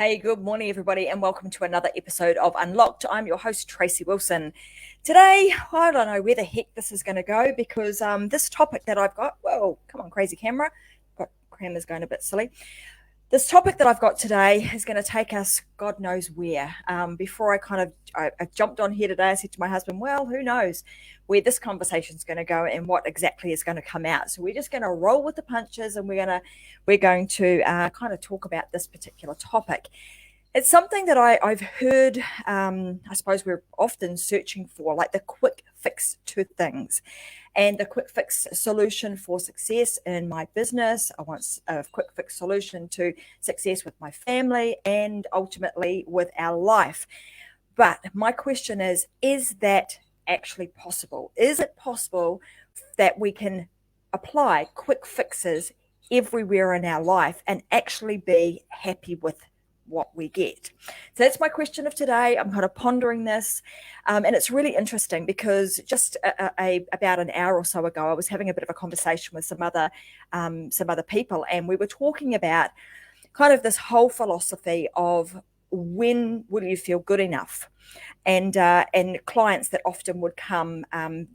Hey, good morning, everybody, and welcome to another episode of Unlocked. I'm your host, Tracy Wilson. Today, I don't know where the heck this is going to go because this topic that I've got, whoa, come on, crazy camera. Camera's going a bit silly. This topic that I've got today is going to take us God knows where. Before I jumped on here today, I said to my husband, well, who knows where this conversation is going to go and what exactly is going to come out. So we're just going to roll with the punches and we're going to kind of talk about this particular topic. It's something that I've heard, I suppose we're often searching for, like the quick fix to things. And the quick fix solution for success in my business. I want a quick fix solution to success with my family and ultimately with our life. But my question is that actually possible? Is it possible that we can apply quick fixes everywhere in our life and actually be happy with what we get? So that's my question of today. I'm kind of pondering this, and it's really interesting because just about an hour or so ago, I was having a bit of a conversation with some other people, and we were talking about kind of this whole philosophy of when will you feel good enough, and clients that often would come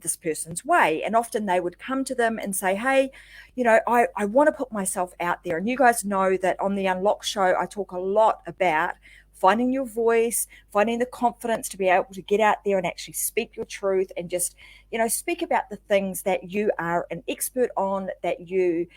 this person's way, and often they would come to them and say, hey, I want to put myself out there. And you guys know that on the Unlock show, I talk a lot about finding your voice, finding the confidence to be able to get out there and actually speak your truth and just, speak about the things that you are an expert on, that you've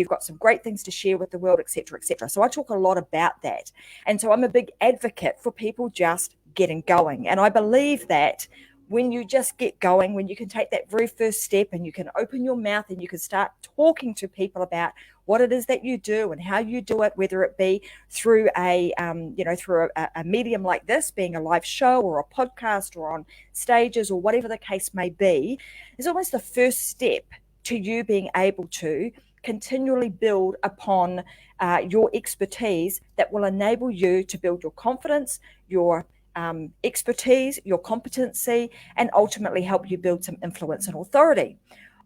got some great things to share with the world, et cetera, et cetera. So I talk a lot about that. And so I'm a big advocate for people just getting going. And I believe that when you just get going, when you can take that very first step and you can open your mouth and you can start talking to people about what it is that you do and how you do it, whether it be through a medium like this, being a live show or a podcast or on stages or whatever the case may be, is almost the first step to you being able to continually build upon your expertise that will enable you to build your confidence, your expertise, your competency, and ultimately help you build some influence and authority.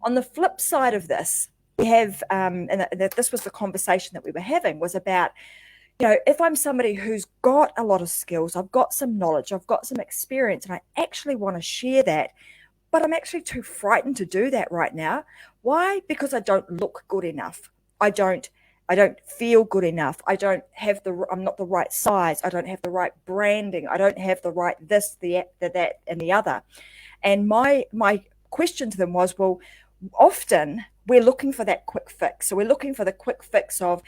On the flip side of this, we have, and this was the conversation that we were having, was about, if I'm somebody who's got a lot of skills, I've got some knowledge, I've got some experience, and I actually want to share that, but I'm actually too frightened to do that right now. Why? Because I don't look good enough. I don't feel good enough. I'm not the right size. I don't have the right branding. I don't have the right this, the that, and the other. And my question to them was, well, often we're looking for that quick fix. So we're looking for the quick fix of,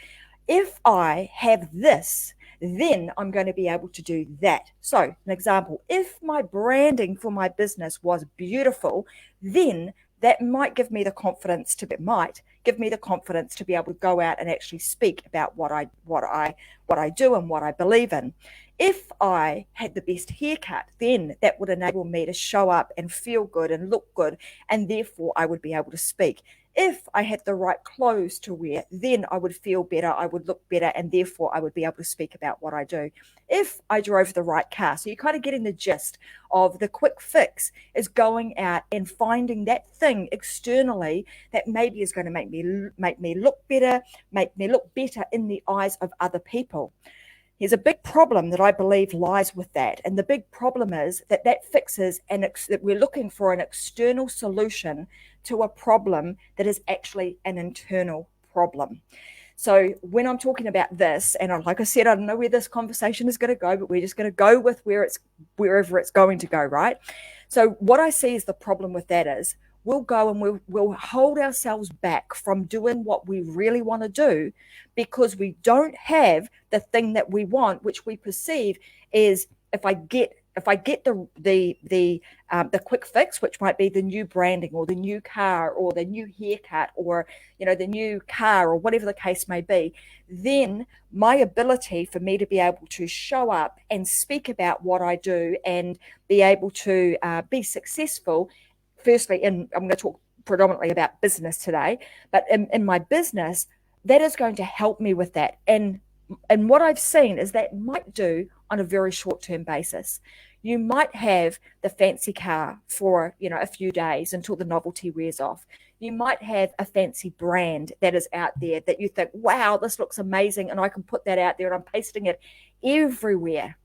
if I have this, then I'm going to be able to do that. So an example, if my branding for my business was beautiful, then that might give me the confidence to be able to go out and actually speak about what I do and what I believe in. If I had the best haircut, then that would enable me to show up and feel good and look good, and therefore I would be able to speak. If I had the right clothes to wear, then I would feel better, I would look better, and therefore I would be able to speak about what I do. If I drove the right car. So you're kind of getting the gist of the quick fix is going out and finding that thing externally that maybe is going to make me look better, make me look better in the eyes of other people. There's a big problem that I believe lies with that. And the big problem is that fixes that we're looking for an external solution to a problem that is actually an internal problem. So when I'm talking about this, and like I said, I don't know where this conversation is going to go, but we're just going to go with wherever it's going to go, right? So what I see is the problem with that is we'll go and we'll hold ourselves back from doing what we really want to do because we don't have the thing that we want, which we perceive is if I get the quick fix, which might be the new branding or the new car or the new haircut or the new car or whatever the case may be, then my ability for me to be able to show up and speak about what I do and be able to be successful. Firstly, and I'm going to talk predominantly about business today, but in my business, that is going to help me with that. And what I've seen is that might do on a very short-term basis. You might have the fancy car for, a few days until the novelty wears off. You might have a fancy brand that is out there that you think, wow, this looks amazing, and I can put that out there, and I'm pasting it everywhere.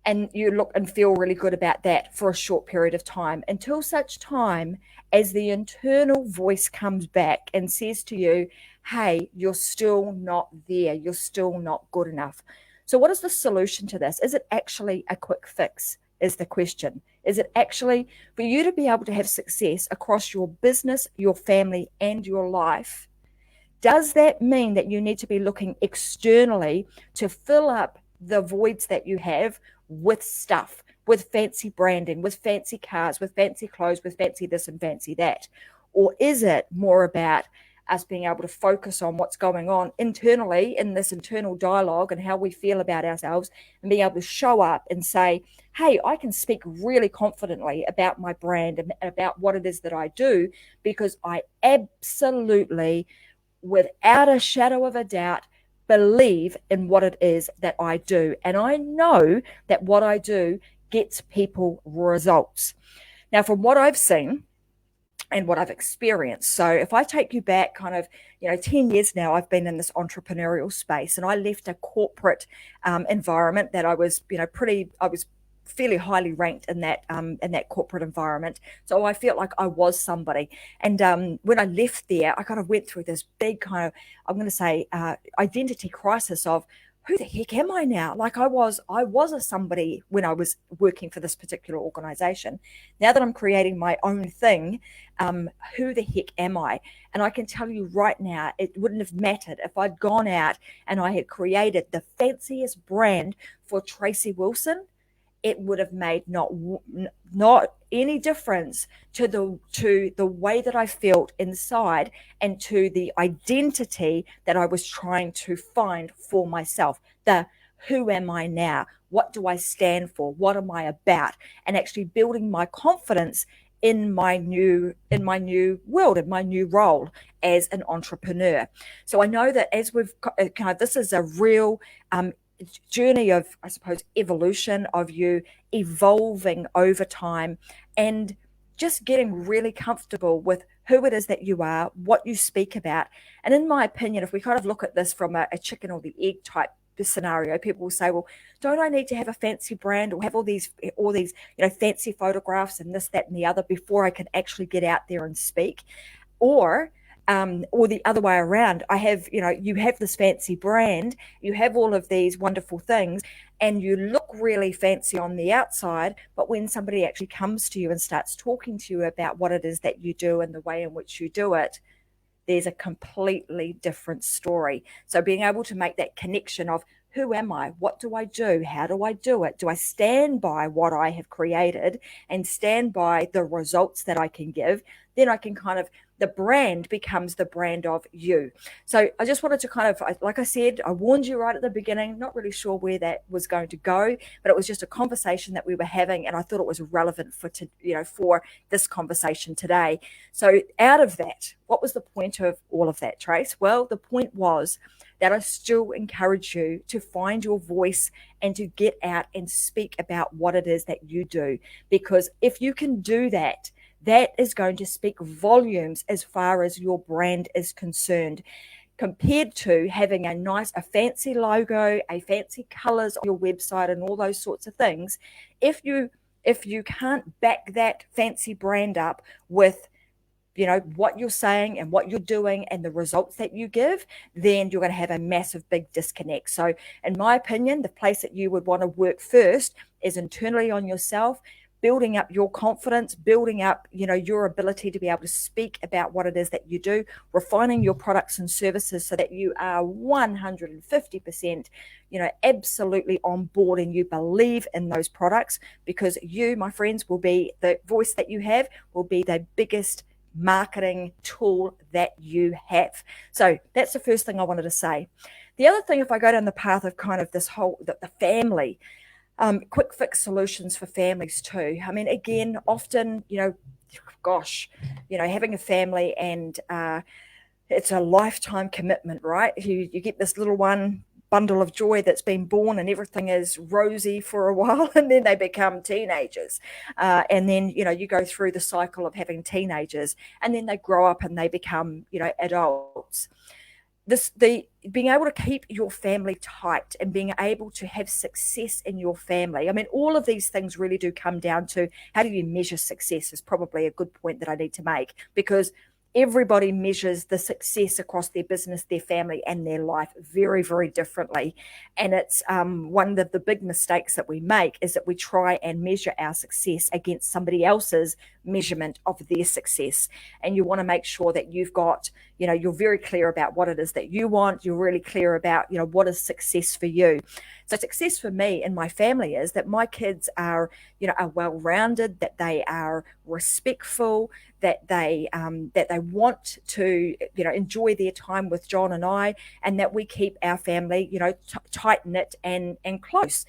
And you look and feel really good about that for a short period of time, until such time as the internal voice comes back and says to you, hey, you're still not there. You're still not good enough. So what is the solution to this? Is it actually a quick fix? Is the question. Is it actually for you to be able to have success across your business, your family, and your life? Does that mean that you need to be looking externally to fill up the voids that you have with stuff, with fancy branding, with fancy cars, with fancy clothes, with fancy this and fancy that? Or is it more about us being able to focus on what's going on internally in this internal dialogue and how we feel about ourselves, and being able to show up and say, hey, I can speak really confidently about my brand and about what it is that I do, because I absolutely, without a shadow of a doubt, believe in what it is that I do. And I know that what I do gets people results. Now, from what I've seen and what I've experienced, so if I take you back kind of, 10 years now, I've been in this entrepreneurial space, and I left a corporate environment that I was, I was fairly highly ranked in that corporate environment. So I felt like I was somebody. And when I left there, I kind of went through this big kind of, I'm going to say, identity crisis of, who the heck am I now? Like I was a somebody when I was working for this particular organization. Now that I'm creating my own thing, who the heck am I? And I can tell you right now, it wouldn't have mattered if I'd gone out and I had created the fanciest brand for Tracy Wilson. It would have made not any difference to the way that I felt inside, and to the identity that I was trying to find for myself. The who am I now? What do I stand for? What am I about? And actually building my confidence in my new world, in my new role as an entrepreneur. So I know that as we've kind of, this is a real journey of, I suppose, evolution, of you evolving over time and just getting really comfortable with who it is that you are, what you speak about. And in my opinion, if we kind of look at this from a chicken or the egg type scenario, people will say, well, don't I need to have a fancy brand or have all these fancy photographs and this, that, and the other before I can actually get out there and speak? Or the other way around, you have this fancy brand, you have all of these wonderful things, and you look really fancy on the outside, but when somebody actually comes to you and starts talking to you about what it is that you do and the way in which you do it, there's a completely different story. So being able to make that connection of, who am I? What do I do? How do I do it? Do I stand by what I have created and stand by the results that I can give? Then I can kind of, the brand becomes the brand of you. So I just wanted to kind of, like I said, I warned you right at the beginning, not really sure where that was going to go, but it was just a conversation that we were having, and I thought it was relevant for this conversation today. So out of that, what was the point of all of that, Trace? Well, the point was that I still encourage you to find your voice and to get out and speak about what it is that you do. Because if you can do that, that is going to speak volumes as far as your brand is concerned, compared to having a fancy logo, a fancy colors on your website and all those sorts of things. If you can't back that fancy brand up with what you're saying and what you're doing and the results that you give, then you're going to have a massive big disconnect. So in my opinion, the place that you would want to work first is internally on yourself, building up your confidence, building up, your ability to be able to speak about what it is that you do, refining your products and services so that you are 150%, absolutely on board and you believe in those products, because you, my friends, will be the voice that you have, will be the biggest marketing tool that you have. So that's the first thing I wanted to say. The other thing, if I go down the path of kind of this whole, the family, quick fix solutions for families too. I mean, again, often, having a family and it's a lifetime commitment, right? You get this little one, bundle of joy that's been born and everything is rosy for a while, and then they become teenagers, and then you go through the cycle of having teenagers, and then they grow up and they become adults. The being able to keep your family tight and being able to have success in your family. I mean, all of these things really do come down to how do you measure success is probably a good point that I need to make, because everybody measures the success across their business, their family, and their life very, very differently. And it's one of the big mistakes that we make is that we try and measure our success against somebody else's measurement of their success. And you want to make sure that you've got, you're very clear about what it is that you want. You're really clear about, what is success for you. So success for me and my family is that my kids are, are well-rounded, that they are respectful, that they want to, enjoy their time with John and I, and that we keep our family, tight knit and close.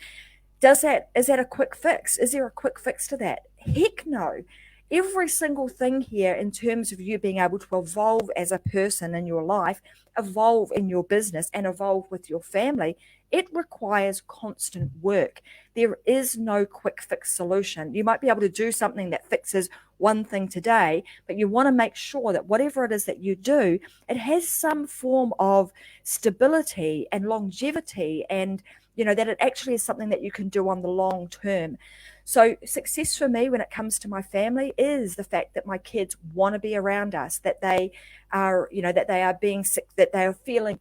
Is that a quick fix? Is there a quick fix to that? Heck no. Every single thing here in terms of you being able to evolve as a person in your life, evolve in your business, and evolve with your family, it requires constant work. There is no quick fix solution. You might be able to do something that fixes one thing today, but you want to make sure that whatever it is that you do, it has some form of stability and longevity, and that it actually is something that you can do on the long term. So success for me when it comes to my family is the fact that my kids want to be around us, that they are, that they are being sick, that they are feeling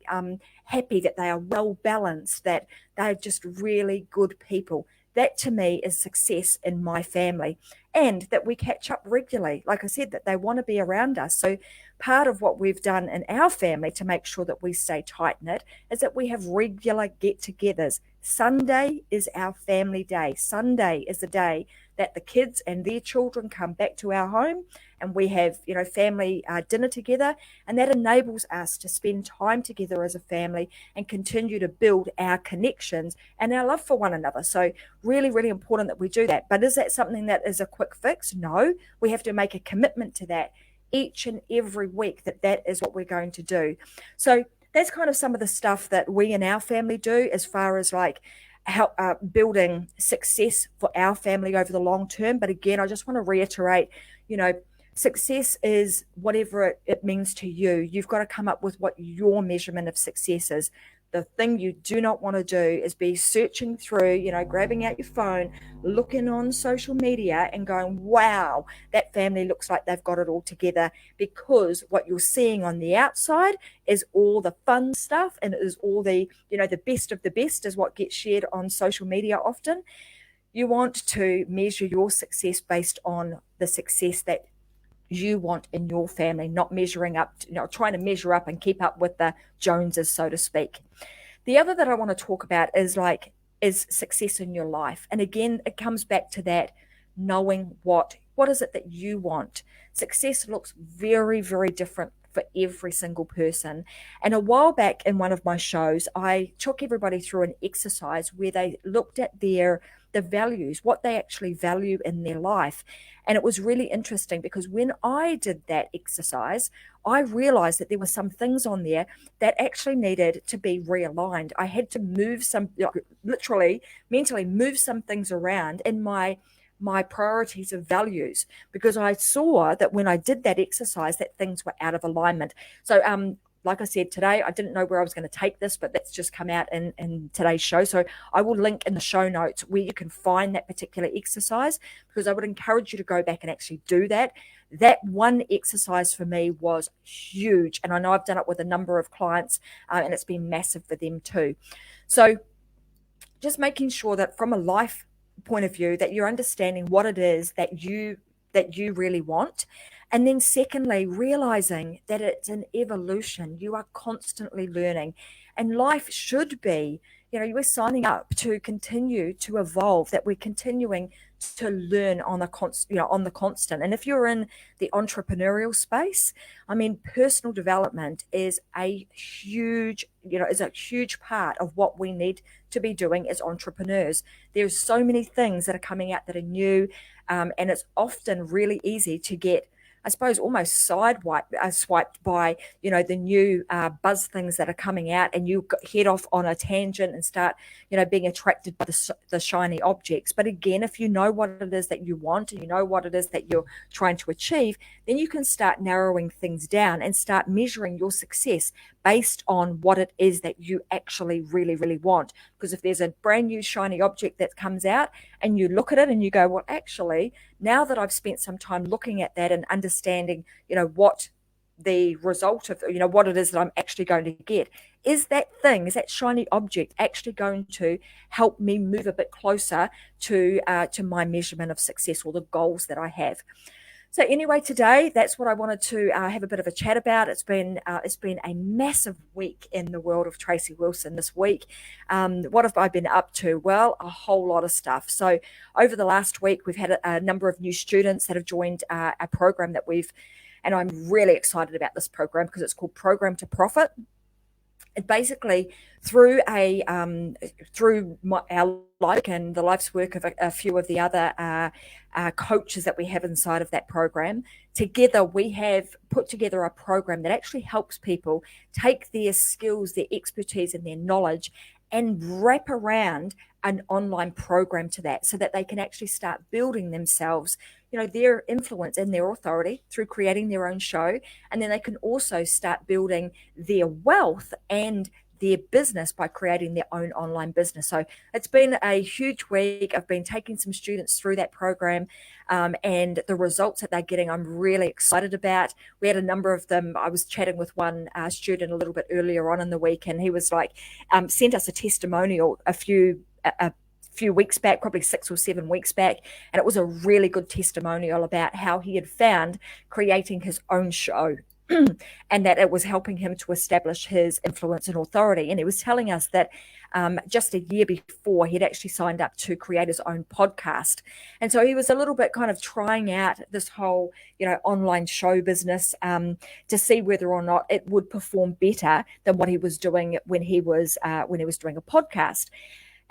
happy, that they are well balanced, that they're just really good people. That to me is success in my family, and that we catch up regularly. Like I said, that they want to be around us. So part of what we've done in our family to make sure that we stay tight knit is that we have regular get-togethers. Sunday is our family day. Sunday is the day that the kids and their children come back to our home, and we have, family dinner together, and that enables us to spend time together as a family and continue to build our connections and our love for one another. So really, really important that we do that. But is that something that is a quick fix? No, we have to make a commitment to that each and every week, that is what we're going to do. So that's kind of some of the stuff that we in our family do as far as like how building success for our family over the long term. But again, I just want to reiterate, success is whatever it means to you. You've got to come up with what your measurement of success is. The thing you do not want to do is be searching through, grabbing out your phone, looking on social media and going, wow, that family looks like they've got it all together, because what you're seeing on the outside is all the fun stuff, and it is all the, the best of the best is what gets shared on social media often. You want to measure your success based on the success that you want in your family, not measuring up, trying to measure up and keep up with the Joneses, so to speak. The other that I want to talk about is success in your life. And again, it comes back to that knowing what is it that you want. Success looks very, very different for every single person. And a while back in one of my shows, I took everybody through an exercise where they looked at the values, what they actually value in their life. And it was really interesting, because when I did that exercise, I realized that there were some things on there that actually needed to be realigned. I had to move literally mentally move some things around in my priorities of values, because I saw that when I did that exercise that things were out of alignment. So like I said, today, I didn't know where I was going to take this, but that's just come out in today's show. So I will link in the show notes where you can find that particular exercise, because I would encourage you to go back and actually do that. That one exercise for me was huge. And I know I've done it with a number of clients, and it's been massive for them too. So just making sure that from a life point of view, that you're understanding what it is that you really want. And then secondly, realizing that it's an evolution. You are constantly learning, and life should be, you are signing up to continue to evolve, that we're continuing to learn on the constant. And if you're in the entrepreneurial space, I mean, personal development is a huge part of what we need to be doing as entrepreneurs. There's so many things that are coming out that are new, and it's often really easy to get I suppose, almost swiped by, the new buzz things that are coming out, and you head off on a tangent and start, being attracted by the shiny objects. But again, if you know what it is that you want and you know what it is that you're trying to achieve, then you can start narrowing things down and start measuring your success based on what it is that you actually really, really want. Because if there's a brand new shiny object that comes out and you look at it and you go, well, actually, now that I've spent some time looking at that and understanding, what the result of, what it is that I'm actually going to get, is that shiny object actually going to help me move a bit closer to my measurement of success or the goals that I have? So anyway, today, that's what I wanted to have a bit of a chat about. It's been a massive week in the world of Tracy Wilson this week. What have I been up to? Well, a whole lot of stuff. So over the last week, we've had a number of new students that have joined a program and I'm really excited about this program because it's called Program to Profit. It basically, through our life and the life's work of a few of the other coaches that we have inside of that program, together we have put together a program that actually helps people take their skills, their expertise and their knowledge and wrap around an online program to that, so that they can actually start building themselves, their influence and their authority through creating their own show. And then they can also start building their wealth and their business by creating their own online business. So it's been a huge week. I've been taking some students through that program, and the results that they're getting, I'm really excited about. We had a number of them. I was chatting with one student a little bit earlier on in the week, and he was like, sent us a testimonial a few weeks back, probably 6 or 7 weeks back, and it was a really good testimonial about how he had found creating his own show and that it was helping him to establish his influence and authority. And he was telling us that just a year before, he'd actually signed up to create his own podcast. And so he was a little bit kind of trying out this whole, online show business to see whether or not it would perform better than what he was doing when he was doing a podcast.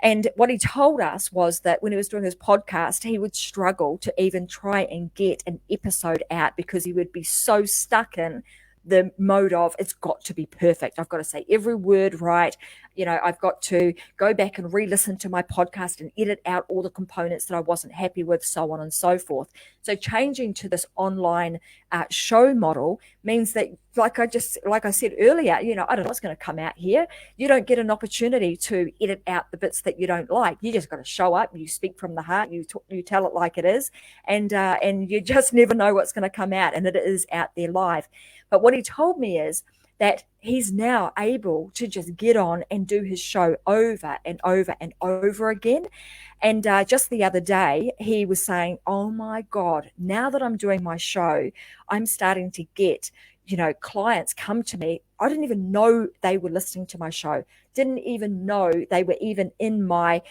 And what he told us was that when he was doing his podcast, he would struggle to even try and get an episode out because he would be so stuck in the mode of, it's got to be perfect. I've got to say every word right. I've got to go back and re-listen to my podcast and edit out all the components that I wasn't happy with, so on and so forth. So changing to this online show model means that, like I said earlier, I don't know what's going to come out here. You don't get an opportunity to edit out the bits that you don't like. You just got to show up. You speak from the heart. You tell it like it is, and you just never know what's going to come out, and it is out there live. But what he told me is that he's now able to just get on and do his show over and over and over again. And just the other day, he was saying, oh my God, now that I'm doing my show, I'm starting to get, clients come to me. I didn't even know they were listening to my show. Didn't even know they were even in my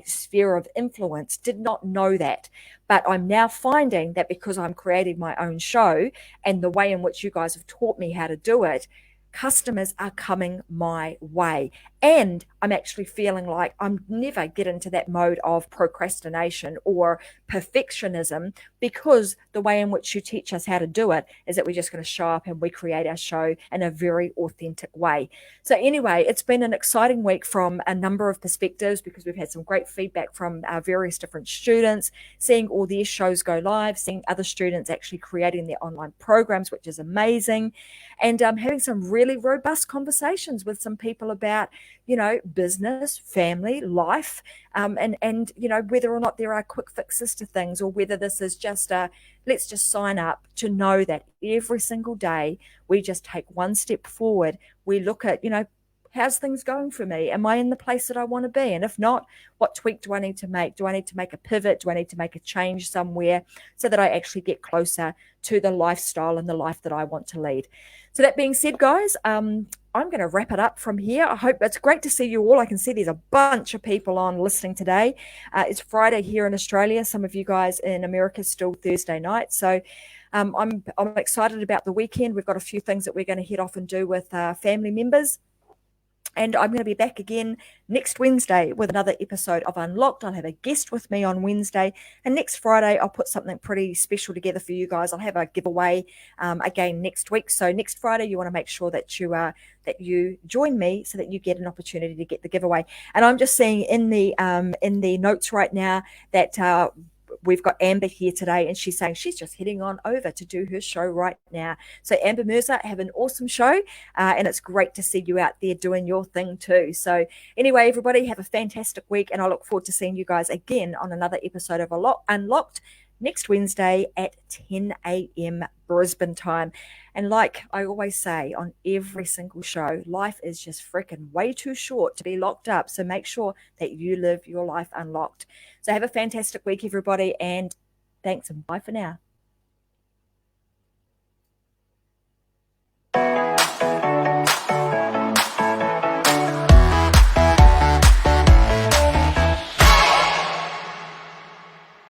sphere of influence. Did not know that. But I'm now finding that because I'm creating my own show and the way in which you guys have taught me how to do it, customers are coming my way. And I'm actually feeling like I'm never get into that mode of procrastination or perfectionism, because the way in which you teach us how to do it is that we're just going to show up and we create our show in a very authentic way. So anyway, it's been an exciting week from a number of perspectives, because we've had some great feedback from our various different students, seeing all their shows go live, seeing other students actually creating their online programs, which is amazing, and having some really robust conversations with some people about, business, family, life, and whether or not there are quick fixes to things, or whether this is just let's just sign up to know that every single day we just take one step forward. We look at, how's things going for me? Am I in the place that I want to be? And if not, what tweak do I need to make? Do I need to make a pivot? Do I need to make a change somewhere so that I actually get closer to the lifestyle and the life that I want to lead? So that being said, guys, I'm going to wrap it up from here. I hope it's great to see you all. I can see there's a bunch of people on listening today. It's Friday here in Australia. Some of you guys in America still Thursday night. So I'm excited about the weekend. We've got a few things that we're going to head off and do with family members. And I'm going to be back again next Wednesday with another episode of Unlocked. I'll have a guest with me on Wednesday. And next Friday, I'll put something pretty special together for you guys. I'll have a giveaway again next week. So next Friday, you want to make sure that you join me so that you get an opportunity to get the giveaway. And I'm just seeing in the notes right now that we've got Amber here today, and she's saying she's just heading on over to do her show right now. So Amber Mirza, have an awesome show, and it's great to see you out there doing your thing too. So anyway, everybody, have a fantastic week, and I look forward to seeing you guys again on another episode of Unlocked next Wednesday at 10 a.m. Brisbane time. And like I always say on every single show, life is just freaking way too short to be locked up. So make sure that you live your life unlocked. So have a fantastic week, everybody, and thanks and bye for now.